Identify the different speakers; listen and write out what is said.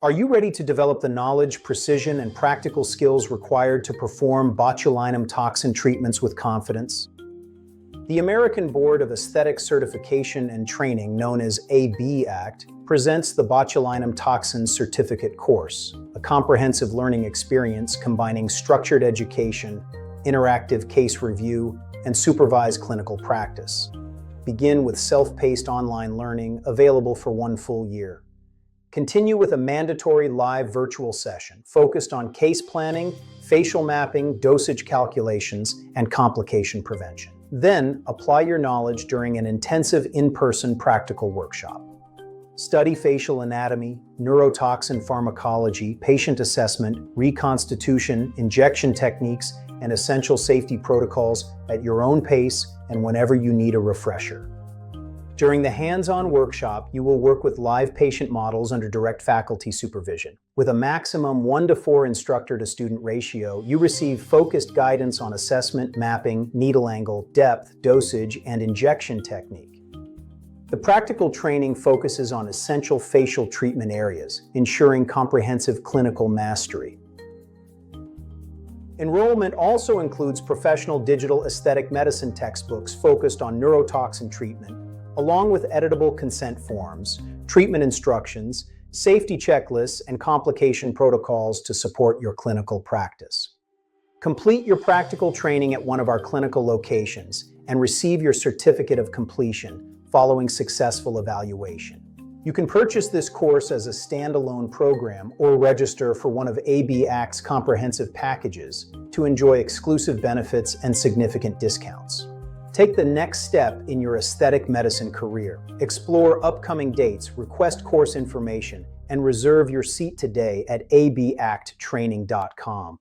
Speaker 1: Are you ready to develop the knowledge, precision, and practical skills required to perform botulinum toxin treatments with confidence? The American Board of Aesthetic Certification and Training, known as ABACT, presents the Botulinum Toxin Certificate course, a comprehensive learning experience combining structured education, interactive case review, and supervised clinical practice. Begin with self-paced online learning available for 1 full year. Continue with a mandatory live virtual session focused on case planning, facial mapping, dosage calculations, and complication prevention. Then, apply your knowledge during an intensive in-person practical workshop. Study facial anatomy, neurotoxin pharmacology, patient assessment, reconstitution, injection techniques, and essential safety protocols at your own pace and whenever you need a refresher. During the hands-on workshop, you will work with live patient models under direct faculty supervision. With a maximum 1:4 instructor-to-student ratio, you receive focused guidance on assessment, mapping, needle angle, depth, dosage, and injection technique. The practical training focuses on essential facial treatment areas, ensuring comprehensive clinical mastery. Enrollment also includes professional digital aesthetic medicine textbooks focused on neurotoxin treatment, along with editable consent forms, treatment instructions, safety checklists, and complication protocols to support your clinical practice. Complete your practical training at one of our clinical locations and receive your certificate of completion following successful evaluation. You can purchase this course as a standalone program or register for one of ABACT's comprehensive packages to enjoy exclusive benefits and significant discounts. Take the next step in your aesthetic medicine career. Explore upcoming dates, request course information, and reserve your seat today at abacttraining.com.